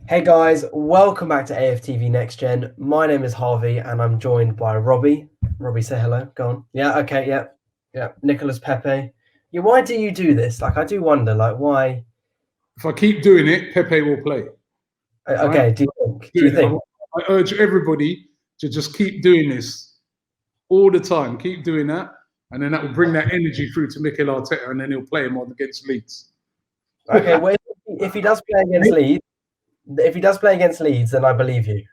Hey guys, welcome back to AFTV Next Gen. My name is Harvey and I'm joined by Robbie. Robbie, say hello. Go on. Yeah, okay, yeah. Yeah. Nicholas Pepe. Yeah, why do you do this? Like, I do wonder, like, why? If I keep doing it, Pepe will play. Right? Okay, do you think? Do you Doing it. think? I urge everybody to just keep doing this all the time. Keep doing that, and then that will bring that energy through to Mikel Arteta, and then he'll play him on against Leeds. Okay, well, if he does play against Leeds, then I believe you. If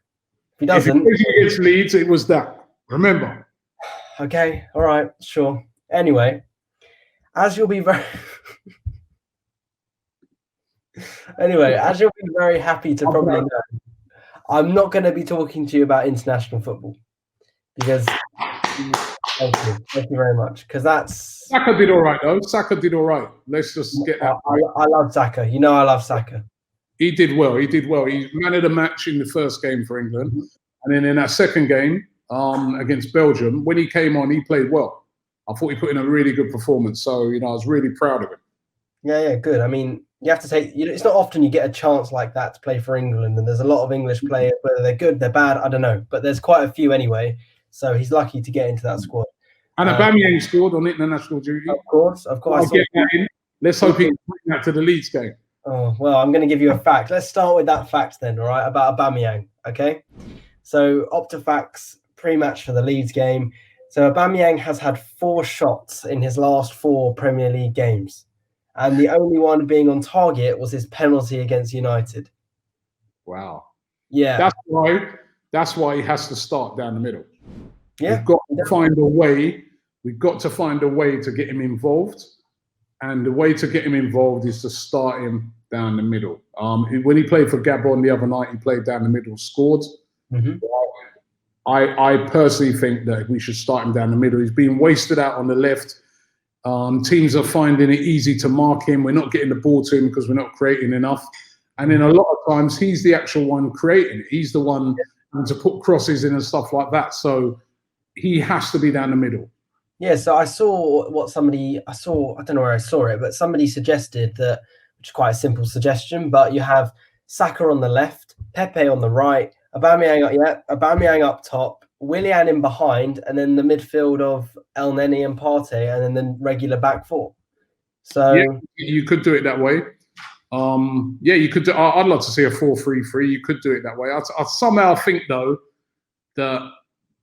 he If he doesn't, plays against Leeds, it was that. Remember. okay, all right, sure. Anyway, as you'll be very as you'll be very happy to probably know, I'm not going to be talking to you about international football because thank you very much. Because that's Saka did all right though. Saka did all right. Let's just get that. I love Saka. You know I love Saka. He did well. He did well. He man of the match in the first game for England, and then in that second game against Belgium, when he came on, he played well. I thought he put in a really good performance. So I was really proud of him. Yeah, good. I mean, you have to take. It's not often you get a chance like that to play for England, and there's a lot of English players. Whether they're good, they're bad, I don't know, but there's quite a few anyway. So he's lucky to get into that squad. And Aubameyang scored on international duty. Of course. Let's hope he can bring that to the Leeds game. Oh, well, I'm going to give you a fact. Let's start with that fact then, all right, about Aubameyang, okay? So, Optifacts pre-match for the Leeds game. So, Aubameyang has had 4 shots in his last 4 Premier League games. And the only one being on target was his penalty against United. Wow. Yeah. That's why he has to start down the middle. Yeah. We've got to find a way. We've got to find a way to get him involved. And the way to get him involved is to start him down the middle. When he played for Gabon the other night, he played down the middle, scored. Mm-hmm. I personally think that we should start him down the middle. He's being wasted out on the left. Teams are finding it easy to mark him. We're not getting the ball to him because we're not creating enough. And then a lot of times he's the actual one creating it. He's the one to put crosses in and stuff like that. So he has to be down the middle. Yeah, so I saw I don't know where I saw it, but somebody suggested that, which is quite a simple suggestion, but you have Saka on the left, Pepe on the right, Aubameyang up top, Willian in behind, and then the midfield of El Neni and Partey, and then the regular back 4. So yeah, you could do it that way. You could do. I'd love to see a 4-3-3. You could do it that way. I somehow think though that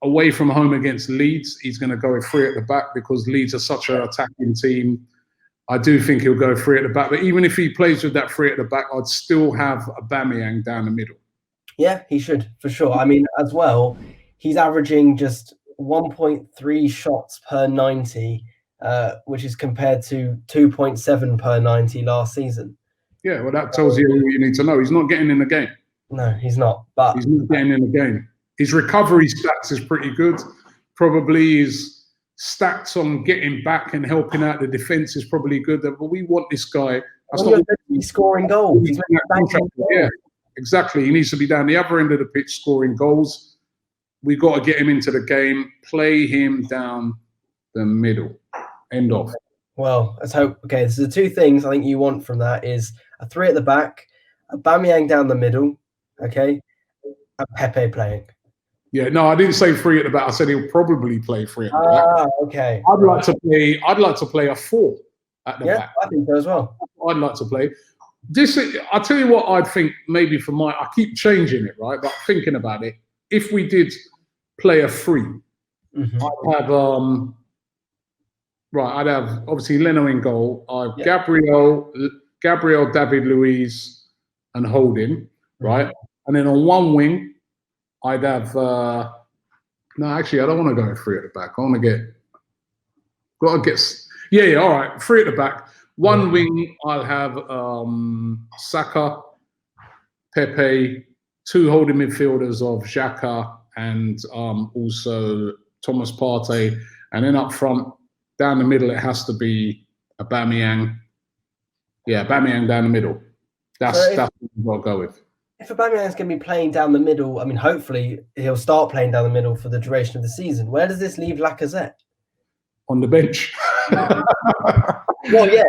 away from home against Leeds, he's going to go 3 at the back because Leeds are such an attacking team. I do think he'll go 3 at the back. But even if he plays with that 3 at the back, I'd still have Aubameyang down the middle. Yeah, he should, for sure. I mean, as well, he's averaging just 1.3 shots per 90, which is compared to 2.7 per 90 last season. Yeah, well, that tells you what you need to know. He's not getting in the game. No, he's not. But he's not getting in the game. His recovery stats is pretty good. Probably his stats on getting back and helping out the defense is probably good. But we want this guy. He's scoring goals. Yeah, exactly. He needs to be down the other end of the pitch scoring goals. We've got to get him into the game. Play him down the middle. End of. Well, let's hope. Okay, so the 2 things I think you want from that is a 3 at the back, Aubameyang down the middle, okay, and Pepe playing. Yeah, no, I didn't say 3 at the back. I said he'll probably play 3 at the back. Okay. I'd like to play a 4 at the back. Yeah, I think so as well. I'd like to play. I'll tell you what I'd think maybe for I keep changing it, right? But thinking about it, if we did play a 3, I'd have I'd have obviously Leno in goal. I have Gabriel, David Luiz, and Holding, right? And then on one wing, I'd have no, actually, I don't want to go 3 at the back. I want to all right, 3 at the back. One wing, I'll have Saka, Pepe, 2 holding midfielders of Xhaka and also Thomas Partey, and then up front, down the middle, it has to be Aubameyang. Yeah, Aubameyang down the middle. That's what I'll go with. If Aubameyang's going to be playing down the middle, I mean, hopefully he'll start playing down the middle for the duration of the season. Where does this leave Lacazette? On the bench. Well, yeah,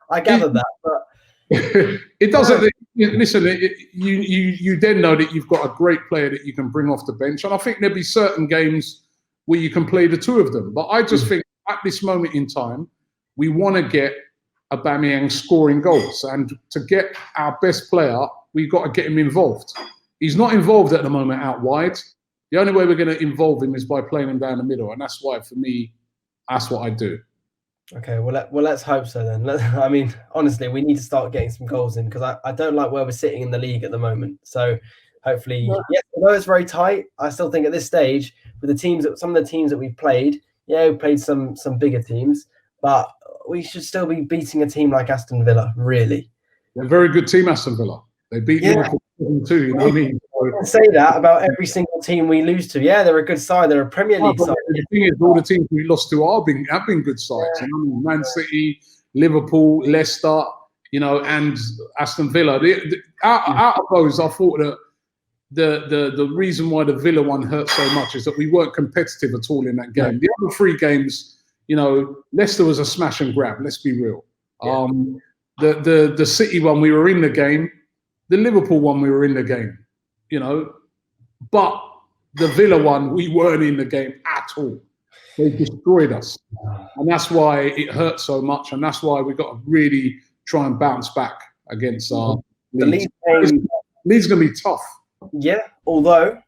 I gathered that, but it doesn't. listen, you then know that you've got a great player that you can bring off the bench, and I think there'll be certain games where you can play the two of them. But I just think at this moment in time, we want to get Aubameyang scoring goals, and to get our best player, we've got to get him involved. He's not involved at the moment out wide. The only way we're going to involve him is by playing him down the middle, and that's why, for me, that's what I do. Okay, well, let's hope so then. I mean, honestly, we need to start getting some goals in, because I don't like where we're sitting in the league at the moment. So hopefully, although it's very tight, I still think at this stage, with some of the teams that we've played, we played some bigger teams, but we should still be beating a team like Aston Villa, really. They're a very good team, Aston Villa. They beat Liverpool 7-2, you know what I mean? You can say that about every single team we lose to. Yeah, they're a good side. They're a Premier League side. The thing is, all the teams we lost to have been good sides. You know what I mean? Man City, Liverpool, Leicester, and Aston Villa. Out of those, I thought that the reason why the Villa one hurt so much is that we weren't competitive at all in that game. The other three games, Leicester was a smash and grab. Let's be real. The City one, we were in the game. The Liverpool one, we were in the game. But the Villa one, we weren't in the game at all. They destroyed us. And that's why it hurt so much. And that's why we got to really try and bounce back against our Leeds. Leeds going to be tough. Yeah, although,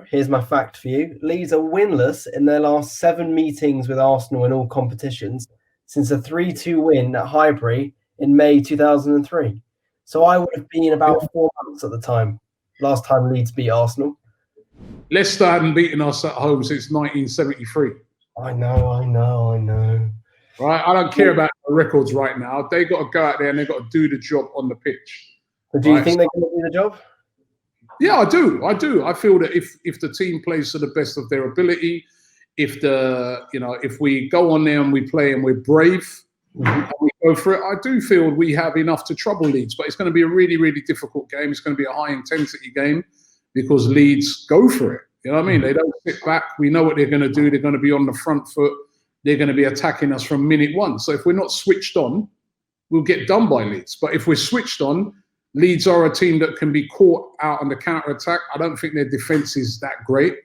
here's my fact for you. Leeds are winless in their last 7 meetings with Arsenal in all competitions since a 3-2 win at Highbury in May 2003. So I would have been about 4 months at the time. Last time Leeds beat Arsenal. Leicester hadn't beaten us at home since 1973. I know. Right? I don't care about the records right now. They got to go out there and they've got to do the job on the pitch. But do you think they're going to do the job? Yeah, I do. I feel that if the team plays to the best of their ability, if we go on there and we play and we're brave, and we go for it, I do feel we have enough to trouble Leeds. But it's going to be a really, really difficult game. It's going to be a high-intensity game because Leeds go for it. You know what I mean? They don't sit back. We know what they're going to do. They're going to be on the front foot. They're going to be attacking us from minute one. So if we're not switched on, we'll get done by Leeds. But if we're switched on, Leeds are a team that can be caught out on the counter-attack. I don't think their defence is that great,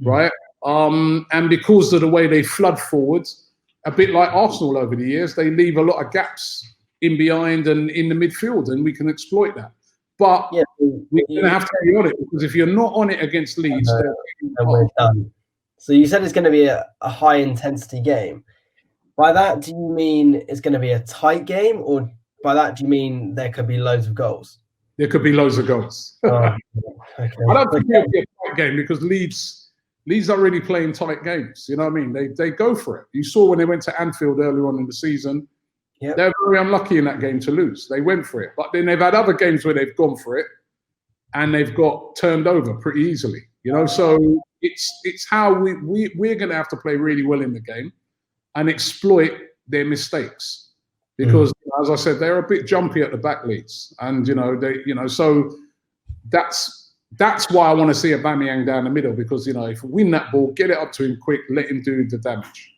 right? And because of the way they flood forwards, a bit like Arsenal over the years, they leave a lot of gaps in behind and in the midfield, and we can exploit that. But we're going to have to be on it, because if you're not on it against Leeds, then we're done. So you said it's going to be a high-intensity game. By that, do you mean it's going to be a tight game, or by that, do you mean there could be loads of goals? There could be loads of goals. Okay. I don't think it'll be a tight game because Leeds are really playing tight games. You know what I mean? They go for it. You saw when they went to Anfield earlier on in the season, they're very unlucky in that game to lose. They went for it. But then they've had other games where they've gone for it and they've got turned over pretty easily. So it's how we're going to have to play really well in the game and exploit their mistakes. Because, as I said, they're a bit jumpy at the back, Leeds. And, so that's why I want to see Aubameyang down the middle, because, if we win that ball, get it up to him quick, let him do the damage.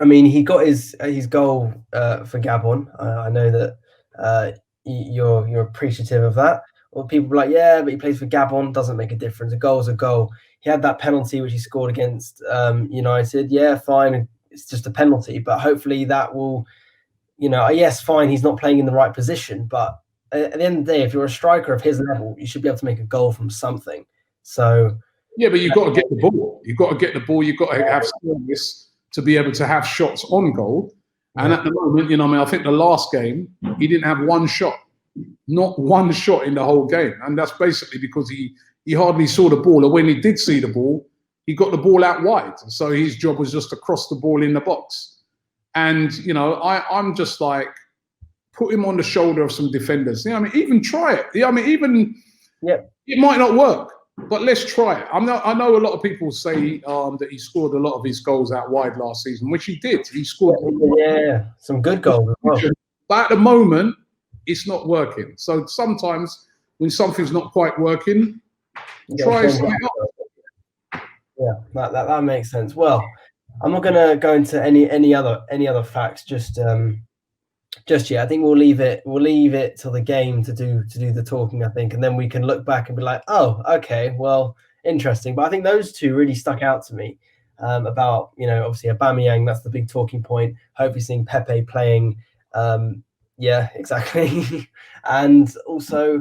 I mean, he got his goal for Gabon. I know that you're appreciative of that. Well, people are like, but he plays for Gabon, doesn't make a difference. A goal's a goal. He had that penalty which he scored against United. Yeah, fine. It's just a penalty. But hopefully that will, yes, fine, he's not playing in the right position. But at the end of the day, if you're a striker of his level, you should be able to make a goal from something. So yeah, but you've got to get the ball. You've got to get the ball. You've got to have service to be able to have shots on goal. And at the moment, I think the last game, he didn't have one shot. Not one shot in the whole game. And that's basically because he hardly saw the ball. Or when he did see the ball, he got the ball out wide. So his job was just to cross the ball in the box. And, I'm just like, put him on the shoulder of some defenders. Even try it. It might not work, but let's try it. I know a lot of people say that he scored a lot of his goals out wide last season, which he did. He scored some good goals as well. But at the moment, it's not working. So sometimes when something's not quite working, try something else. Yeah, that makes sense. Well, I'm not going to go into any other facts. Just just yet. I think we'll leave it till the game to do the talking, I think, and then we can look back and be like, oh, okay, well, interesting. But I think those two really stuck out to me. About, obviously Aubameyang, that's the big talking point. Hopefully seeing Pepe playing. Yeah, exactly. And also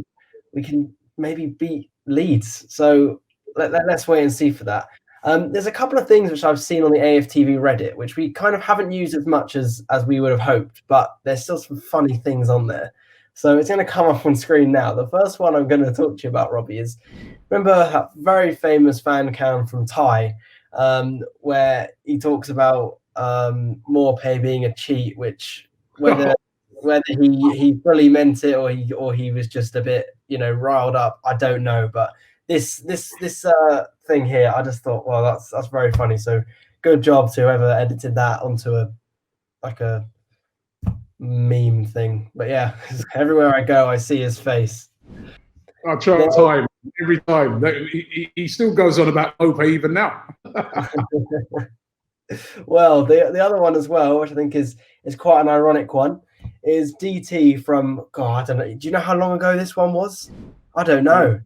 we can maybe beat Leeds. So let's wait and see for that. There's a couple of things which I've seen on the AFTV Reddit, which we kind of haven't used as much as we would have hoped, but there's still some funny things on there. So it's going to come up on screen now. The first one I'm going to talk to you about, Robbie, is remember that very famous fan cam from Thai, where he talks about Morpay being a cheat, which whether he fully meant it or he was just a bit riled up, I don't know. But this thing here, I just thought, well, that's very funny. So good job to whoever edited that onto a meme thing. But yeah, everywhere I go, I see his face. I try time every time. He still goes on about Pepe even now. Well, the other one as well, which I think is quite an ironic one, is DT from God. I don't know. Do you know how long ago this one was? I don't know. That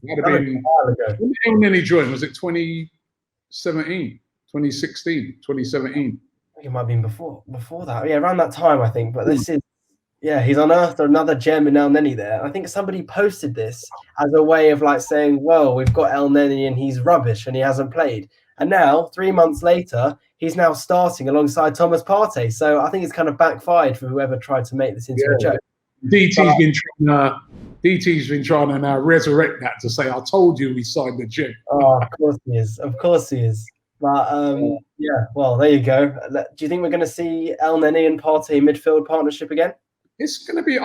would have been a while ago. When he joined, was it 2017, 2016, 2017? I think it might have been before that. Yeah, around that time, I think. But this is, yeah, he's unearthed another gem in El Neni there. I think somebody posted this as a way of like saying, well, we've got El Neni and he's rubbish and he hasn't played. And now, 3 months later, he's now starting alongside Thomas Partey. So I think it's kind of backfired for whoever tried to make this into a joke. DT's been trying to now resurrect that to say, I told you we signed the gym. Oh, of course he is. Of course he is. But yeah, well, there you go. Do you think we're going to see El Neni and Partey midfield partnership again? It's going to be.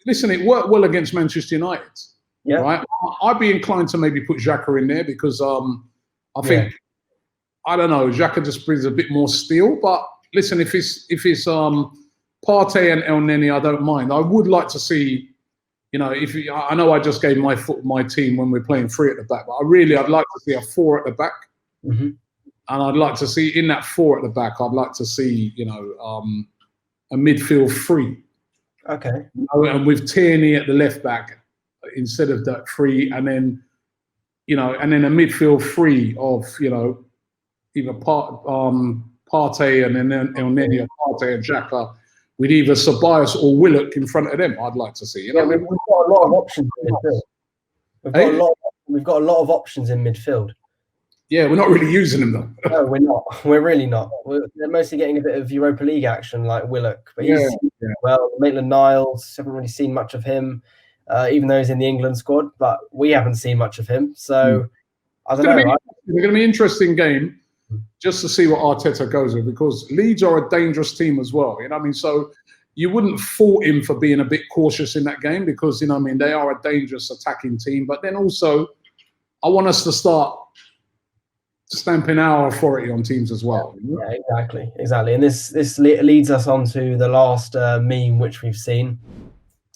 Listen, it worked well against Manchester United. Yeah. Right. I'd be inclined to maybe put Xhaka in there because I think I don't know. Xhaka just brings a bit more steel. But listen, if it's Partey and El Neni, I don't mind. I would like to see. I know I just gave my team when we're playing 3 at the back, but I'd like to see a 4 at the back. Mm-hmm. And I'd like to see in that 4 at the back. I'd like to see a midfield 3. Okay. And with Tierney at the left back instead of that 3, and then and then a midfield 3 of either Partey and then El Neni or Partey and Xhaka with either Ceballos or Willock in front of them. I'd like to see. We've got a lot of options in midfield. We've got a lot of options in midfield. Yeah, we're not really using them though. No, we're not. We're really not. They're mostly getting a bit of Europa League action, like Willock. But he's well, Maitland-Niles, haven't really seen much of him, even though he's in the England squad. But we haven't seen much of him. So I don't know. It's going to be an interesting game just to see what Arteta goes with, because Leeds are a dangerous team as well. You know what I mean? So you wouldn't fault him for being a bit cautious in that game because, they are a dangerous attacking team. But then also, I want us to start stamping our authority on teams as well. Yeah, exactly. And this leads us on to the last meme which we've seen,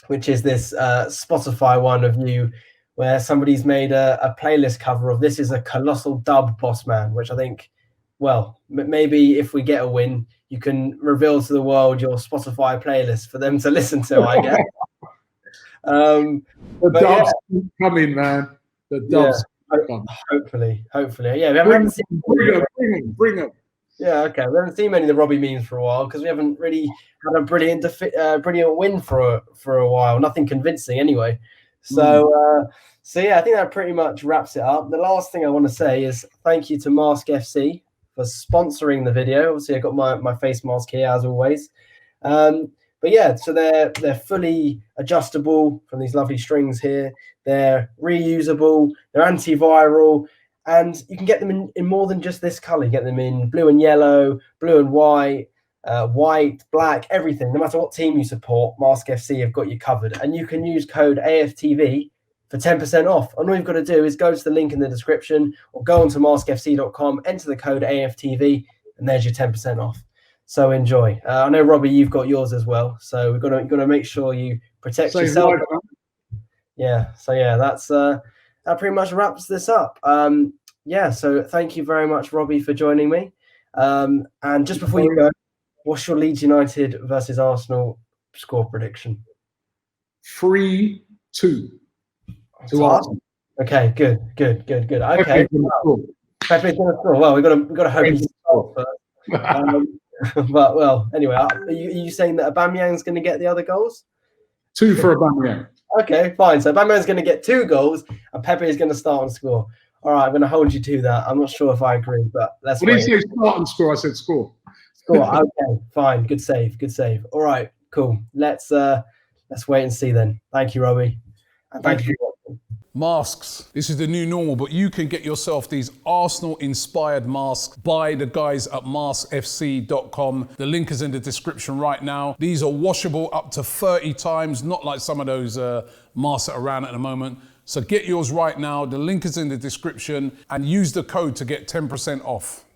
which is this Spotify one of you where somebody's made a playlist cover of "This is a colossal dub, boss man," which I think, well, maybe if we get a win, you can reveal to the world your Spotify playlist for them to listen to, I guess. The dubs coming, man. The dubs. Hopefully. Yeah, we haven't seen bring them. Yeah, okay. We haven't seen many of the Robbie memes for a while because we haven't really had a brilliant win for a while. Nothing convincing, anyway. So, yeah, I think that pretty much wraps it up. The last thing I want to say is thank you to Mask FC for sponsoring the video. Obviously, I got my face mask here as always. But yeah, so they're fully adjustable from these lovely strings here. They're reusable, they're antiviral, and you can get them in more than just this color. You get them in blue and yellow, blue and white, white, black, everything. No matter what team you support, Mask FC have got you covered. And you can use code AFTV for 10% off. And all you've got to do is go to the link in the description or go onto maskfc.com, enter the code AFTV, and there's your 10% off. So enjoy. I know, Robbie, you've got yours as well. So we've got to make sure you protect yourself. Yeah. So yeah, that pretty much wraps this up. So thank you very much, Robbie, for joining me. And just before you go, What's your Leeds United versus Arsenal score prediction? 3-2 to Arsenal. Okay, good. Okay. Pepe's gonna score. Pepe's going to score. Well, we've got to hope he's score first. But well, anyway, are you saying that Aubameyang's going to get the other goals? 2 for Aubameyang. Okay, fine. So Aubameyang's going to get 2 goals, and Pepe is going to start and score. All right, I'm going to hold you to that. I'm not sure if I agree, but let's. What did you say? Start and score. I said score. Score. Okay, fine. Good save. All right, cool. Let's wait and see then. Thank you, Robbie. And thank you. Masks. This is the new normal, but you can get yourself these Arsenal-inspired masks by the guys at maskfc.com. The link is in the description right now. These are washable up to 30 times, not like some of those masks that are around at the moment. So get yours right now. The link is in the description and use the code to get 10% off.